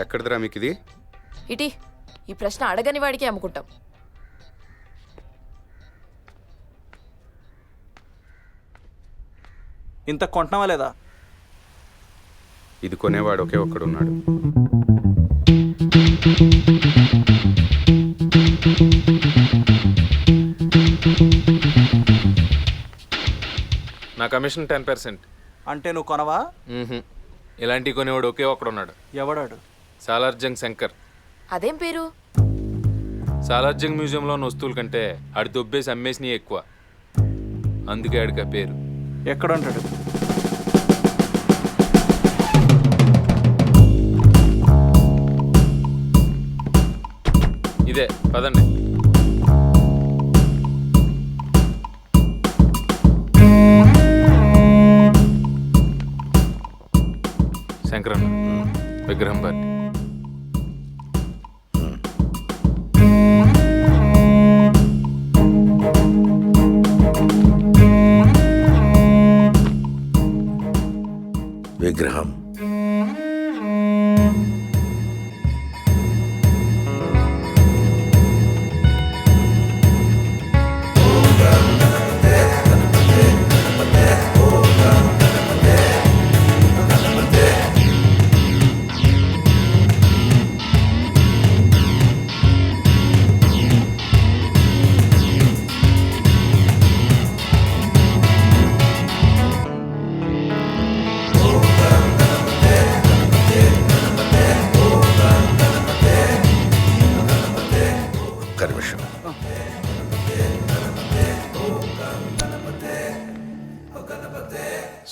ఎక్కడిదిరా మీకు ఇది? ఇటీ ఈ ప్రశ్న అడగని వాడికి అమ్ముకుంటాం. ఇంత కొంటున్నావా లేదా? ఇది కొనేవాడు ఒకే ఒక్కడున్నాడు. నా కమిషన్ 10%. అంటే నువ్వు కొనవా? ఇలాంటి కొనేవాడు ఒకే ఒక్కడున్నాడు. ఎవడాడు? సాలార్జంగ్ శంకర్. అదేం పేరు? సాలార్జంగ్ మ్యూజియంలో ఉన్న వస్తువుల కంటే ఆడి దొబ్బేసి అమ్మేసినవి ఎక్కువ, అందుకే ఆడికి ఆ పేరు. ఎక్కడ ఉంటాడు? ఇదే పదండి. శంకరన్న విగ్రహం పార్టీ. విగ్రహం కనిమిషం.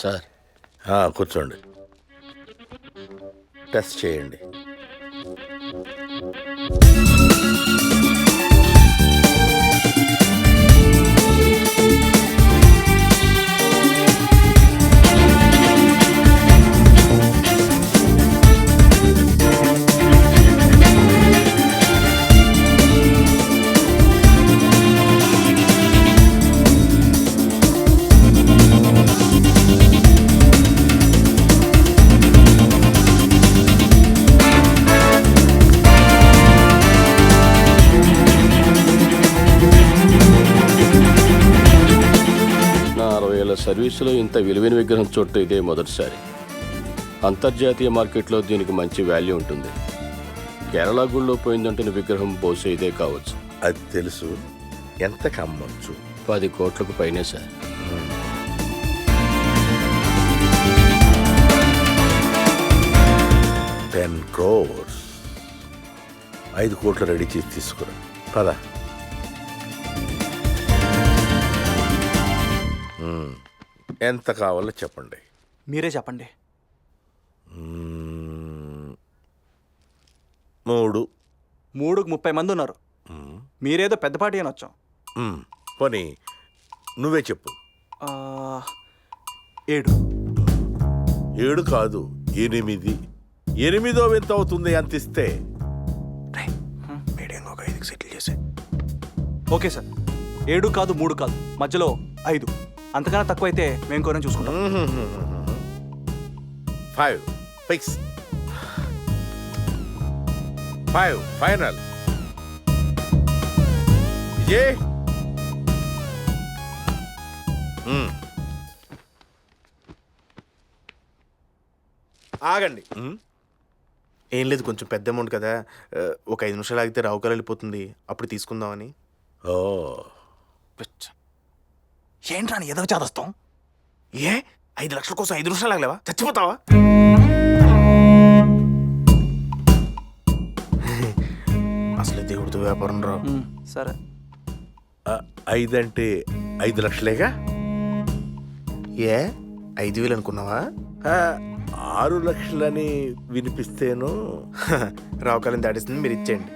సార్ కూర్చోండి. టెస్ట్ చేయండి. సర్వీసులో ఇంత విలువైన విగ్రహం చూడటం ఇదే మొదటిసారి. అంతర్జాతీయ మార్కెట్లో దీనికి మంచి వాల్యూ ఉంటుంది. కేరళ గుళ్ళో పోయిందంటున్న విగ్రహం బహుశా ఇదే కావచ్చు. అది తెలుసు. ఎంతకు అమ్మొచ్చు? 10 కోట్లకు పైనే సార్. $10 crores. 5 కోట్లు రెడీ చేసి తీసుకురా. పద. ఎంత కావాలో చెప్పండి. మీరే చెప్పండి. 3. 3కు 30 మంది ఉన్నారు. మీరేదో పెద్ద పార్టీ అని వచ్చాం. పోనీ నువ్వే చెప్పు. 7. 7 కాదు, 8. 8వ ఎంత అవుతుంది? అంత ఇస్తే మీడియంగా ఒక 5కి సెటిల్ చేసే. Okay sir. 7 కాదు, 3 కాదు, మధ్యలో 5. అంతకన్నా తక్కువైతే మేము కూడా చూసుకుంటాం. 5 ఫిక్స్. 5 ఫైనల్. విజయ్, ఆగండి. ఏం లేదు, కొంచెం పెద్ద అమౌంట్ కదా, ఒక 5 నిమిషాలు ఆగితే రావుకాలు వెళ్ళిపోతుంది, అప్పుడు తీసుకుందామని. ఓ, ఏంట్రా ఏదో చేదస్తాం? ఏ 5 లక్షల కోసం 5 నిమిషాలు ఆగలేవా? చచ్చిపోతావా? అసలు దేవుడితో వ్యాపారం రా. సరే. 5 అంటే 5 లక్షలేగా? ఏ 5,000 అనుకున్నావా? 6 లక్షలని వినిపిస్తేను రావుకాలం దాటిస్తుంది, మీరు ఇచ్చేయండి.